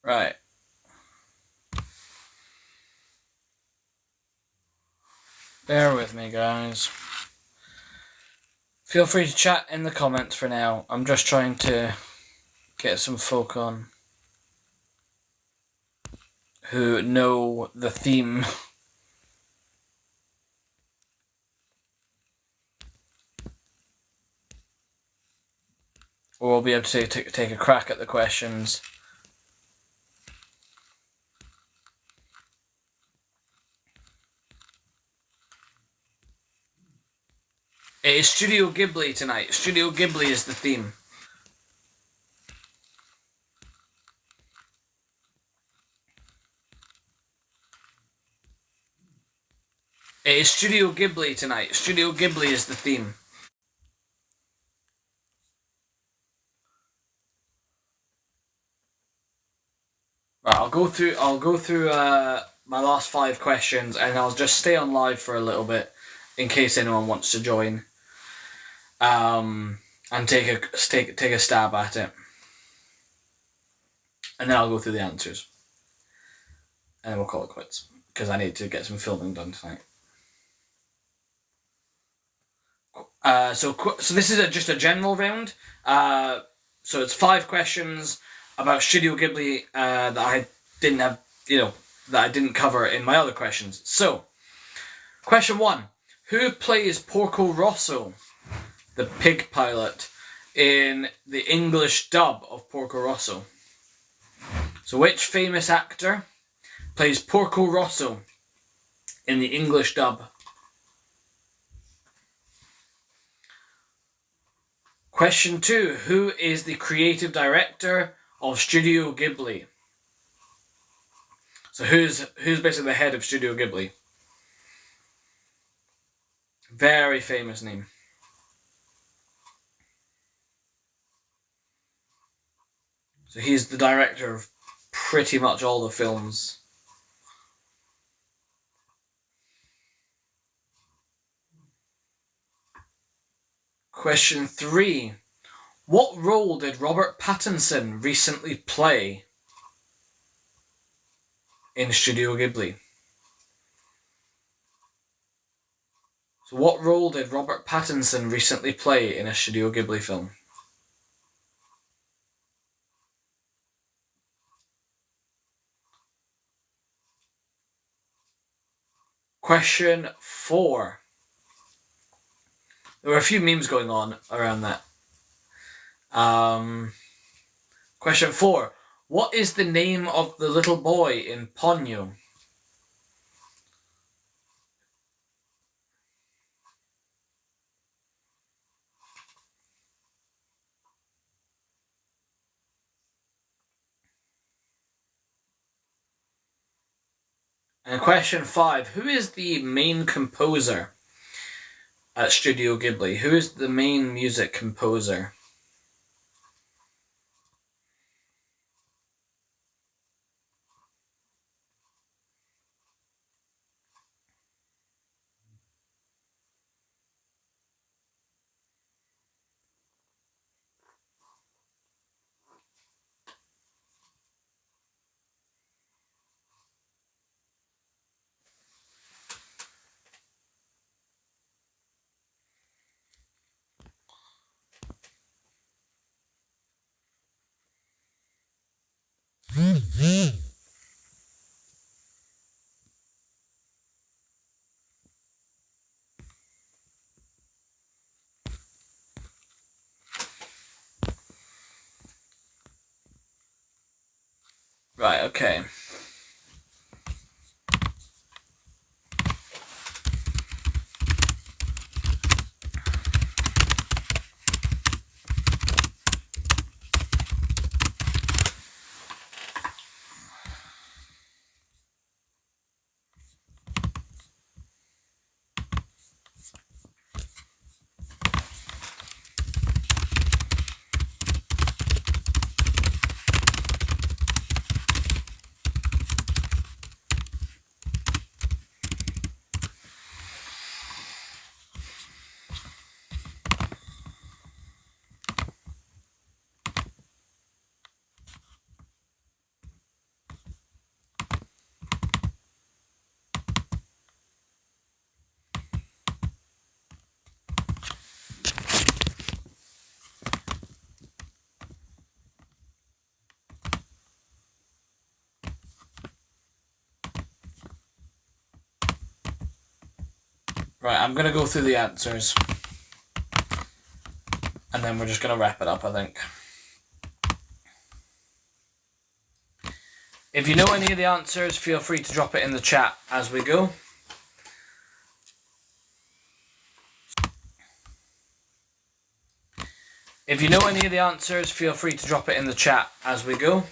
Right. Bear with me, guys. Feel free to chat in the comments for now. I'm just trying to get some folk on who know the theme. Or we'll be able to take a crack at the questions. It is Studio Ghibli tonight. Studio Ghibli is the theme. It is Studio Ghibli tonight. Studio Ghibli is the theme. Right, I'll go through my last 5 questions and I'll just stay on live for a little bit in case anyone wants to join. And take a stab at it. And then I'll go through the answers. And then we'll call it quits. Because I need to get some filming done tonight. So this is just a general round. So it's 5 questions about Studio Ghibli that I didn't have, that I didn't cover in my other questions. So, question 1. Who plays Porco Rosso, the pig pilot, in the English dub of Porco Rosso? So which famous actor plays Porco Rosso in the English dub? Question 2. Who is the creative director of Studio Ghibli? So who's basically the head of Studio Ghibli? Very famous name. So he's the director of pretty much all the films. Question 3. What role did Robert Pattinson recently play in Studio Ghibli? So what role did Robert Pattinson recently play in a Studio Ghibli film? Question 4. There were a few memes going on around that. Question 4. What is the name of the little boy in Ponyo? And question 5. Who is the main composer at Studio Ghibli? Who is the main music composer? Right, okay. Right, I'm going to go through the answers. And then we're just going to wrap it up, I think. If you know any of the answers, feel free to drop it in the chat as we go. If you know any of the answers, feel free to drop it in the chat as we go.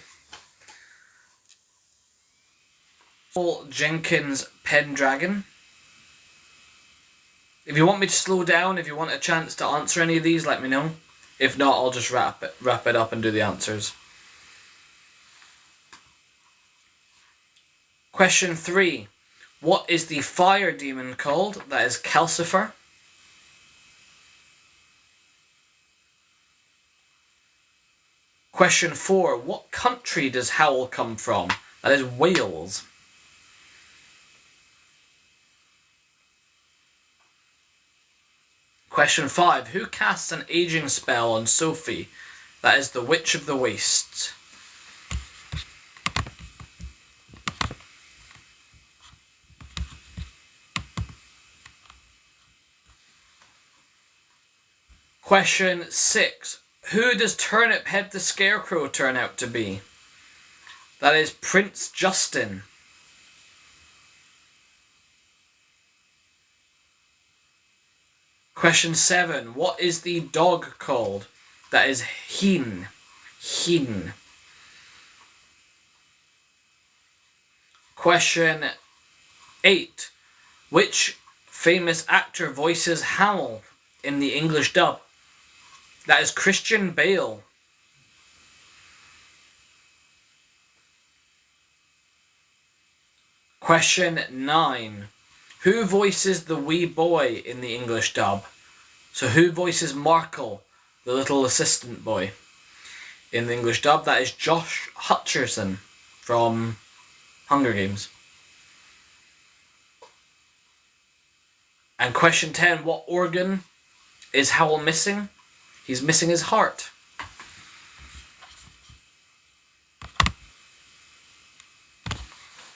Paul Jenkins Pendragon. If you want me to slow down, if you want a chance to answer any of these, let me know. If not, I'll just wrap it up and do the answers. Question 3. What is the fire demon called? That is Calcifer. Question 4. What country does Howl come from? That is Wales. Question 5. Who casts an aging spell on Sophie? That is the Witch of the Wastes. Question 6. Who does Turnip Head the Scarecrow turn out to be? That is Prince Justin. Question 7. What is the dog called? That is Heen. Heen. Question 8. Which famous actor voices Howl in the English dub? That is Christian Bale. Question 9. Who voices the wee boy in the English dub? So who voices Markle, the little assistant boy, in the English dub? That is Josh Hutcherson from Hunger Games. And question 10. What organ is Howl missing? He's missing his heart.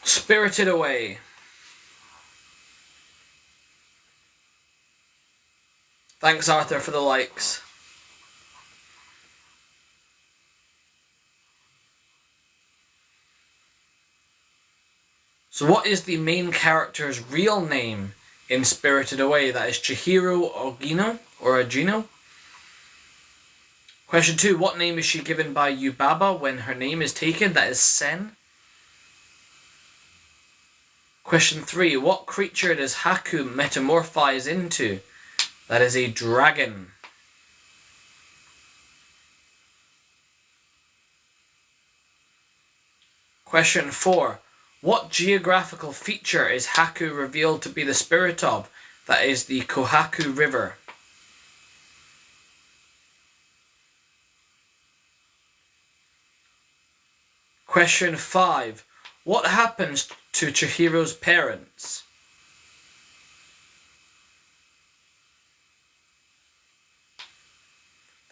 Spirited Away. Thanks, Arthur, for the likes. So what is the main character's real name in Spirited Away? That is Chihiro Ogino. Question 2. What name is she given by Yubaba when her name is taken? That is Sen. Question 3. What creature does Haku metamorphise into? That is a dragon. Question 4. What geographical feature is Haku revealed to be the spirit of? That is the Kohaku River. Question 5. What happens to Chihiro's parents?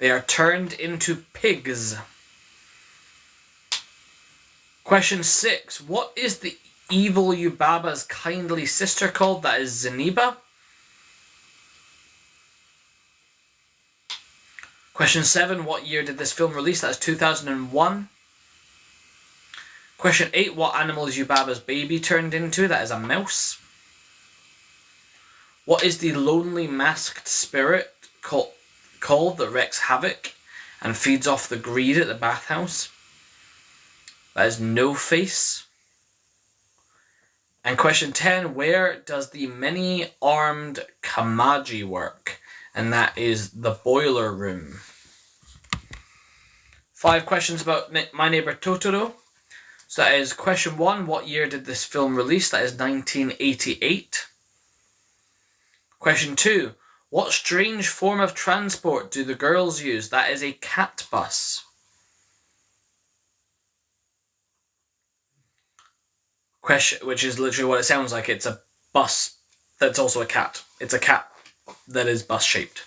They are turned into pigs. Question 6. What is the evil Yubaba's kindly sister called? That is Zeniba. Question 7. What year did this film release? That is 2001. Question 8. What animal is Yubaba's baby turned into? That is a mouse. What is the lonely masked spirit called that wreaks havoc and feeds off the greed at the bathhouse? That is No Face. And question 10. Where does the many-armed Kamaji work? And that is the boiler room. 5 questions about My Neighbor Totoro. So that is question 1. What year did this film release? That is 1988. Question 2. What strange form of transport do the girls use? That is a cat bus. Question, which is literally what it sounds like. It's a bus that's also a cat. It's a cat that is bus shaped.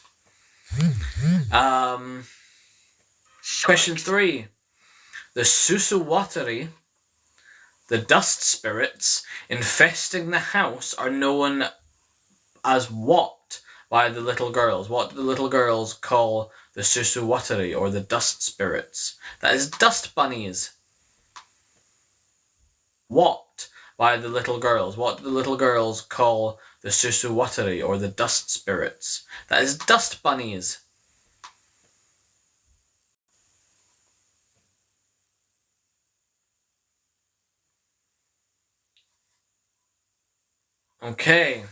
Question 3. The Susuwatari, the dust spirits infesting the house, are known as what by the little girls? What do the little girls call the Susuwatari, or the dust spirits? That is dust bunnies. What by the little girls? What do the little girls call the Susuwatari, or the dust spirits? That is dust bunnies. Okay.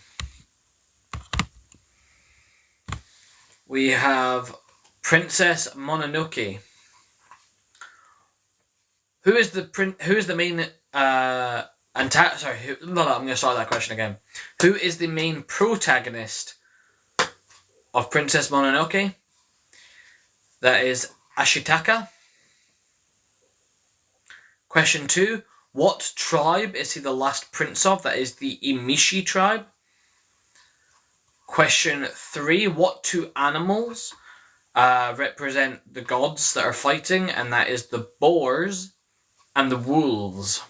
We have Princess Mononoke. Who is the main I'm going to start that question again. Who is the main protagonist of Princess Mononoke? That is Ashitaka. Question 2. What tribe is he the last prince of? That is the Imishi tribe. Question 3. What 2 animals represent the gods that are fighting? And that is the boars and the wolves.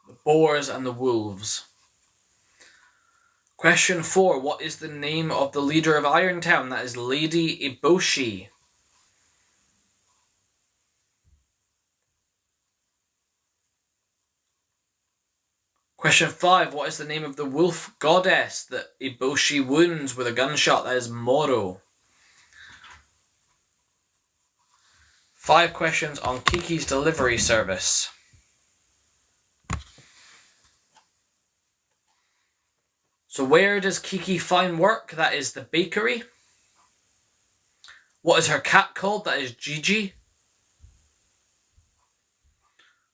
The boars and the wolves. Question 4. What is the name of the leader of Irontown? That is Lady Eboshi. Question 5. What is the name of the wolf goddess that Eboshi wounds with a gunshot? That is Moro. 5 questions on Kiki's delivery service. So where does Kiki find work? That is the bakery. What is her cat called? That is Gigi.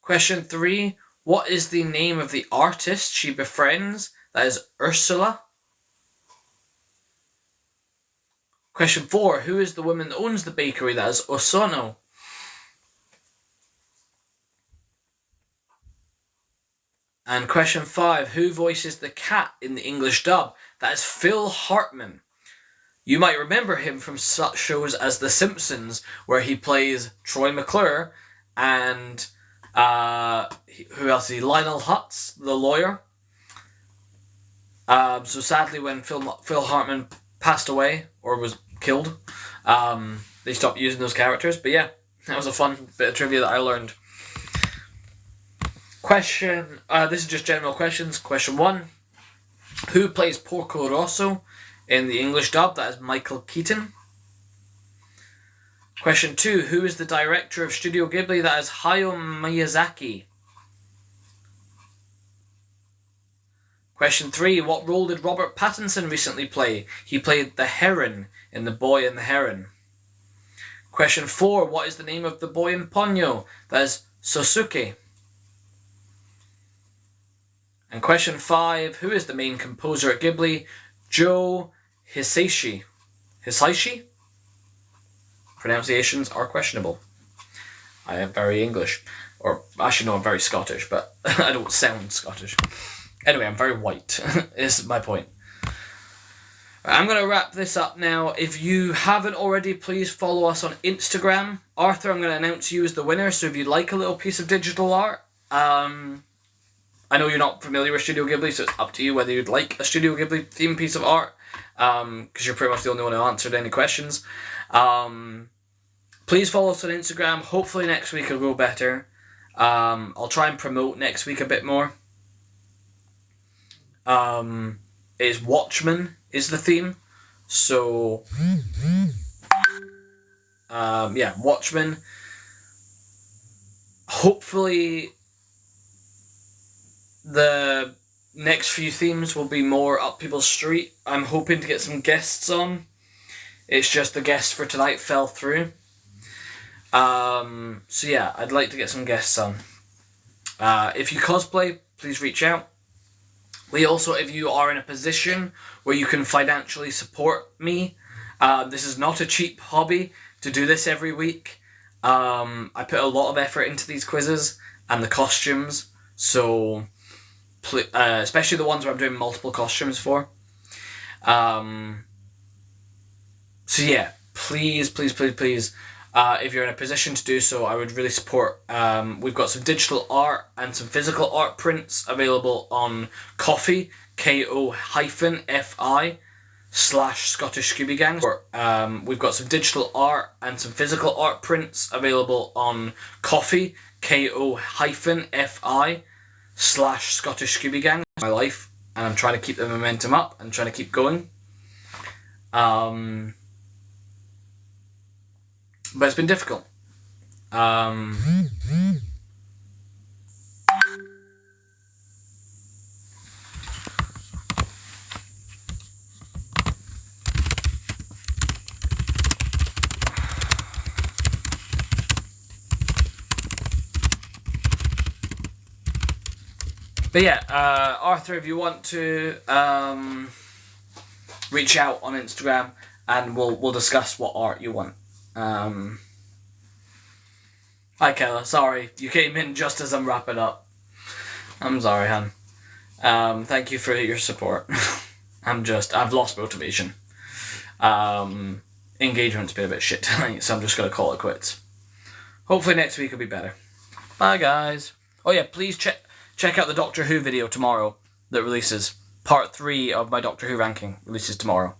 Question 3. What is the name of the artist she befriends? That is Ursula. Question 4. Who is the woman that owns the bakery? That is Osono. And question 5. Who voices the cat in the English dub? That is Phil Hartman. You might remember him from such shows as The Simpsons, where he plays Troy McClure, and who else is he? Lionel Hutz, the lawyer. So sadly, when Phil Hartman passed away, or was killed, they stopped using those characters. But yeah, that was a fun bit of trivia that I learned. Question, this is just general questions. Question 1. Who plays Porco Rosso in the English dub? That is Michael Keaton. Question 2. Who is the director of Studio Ghibli? That is Hayao Miyazaki. Question 3. What role did Robert Pattinson recently play? He played the Heron in The Boy and the Heron. Question 4. What is the name of the boy in Ponyo? That is Sosuke. And question 5. Who is the main composer at Ghibli? Joe Hisaishi. Hisaishi? Pronunciations are questionable. I am very English. Or, actually no, I'm very Scottish, but I don't sound Scottish. Anyway, I'm very white, is my point. I'm going to wrap this up now. If you haven't already, please follow us on Instagram. Arthur, I'm going to announce you as the winner, so if you'd like a little piece of digital art, I know you're not familiar with Studio Ghibli, so it's up to you whether you'd like a Studio Ghibli themed piece of art, because you're pretty much the only one who answered any questions. Please follow us on Instagram. Hopefully next week will go better. I'll try and promote next week a bit more. Is Watchmen is the theme, so yeah, Watchmen. Hopefully the next few themes will be more up people's street. I'm hoping to get some guests on. It's just the guests for tonight fell through. So yeah, I'd like to get some guests on. If you cosplay, please reach out. We also, if you are in a position where you can financially support me, this is not a cheap hobby to do this every week. I put a lot of effort into these quizzes and the costumes, so especially the ones where I'm doing multiple costumes for. So yeah, please, if you're in a position to do so, I would really support. We've got some digital art and some physical art prints available on Ko-fi, ko-fi/Scottish Scooby Gang. We've got some digital art and some physical art prints available on Ko-fi, ko-fi/Scottish Scooby Gang. My life, and I'm trying to keep the momentum up and trying to keep going. But it's been difficult. But yeah, Arthur, if you want to reach out on Instagram, and we'll discuss what art you want. Hi Kella, sorry, you came in just as I'm wrapping up. I'm sorry, hon. Thank you for your support. I've lost motivation. Engagement's been a bit shit tonight, so I'm just gonna call it quits. Hopefully next week will be better. Bye guys. Oh yeah, please check out the Doctor Who video tomorrow that releases. Part 3 of my Doctor Who ranking releases tomorrow.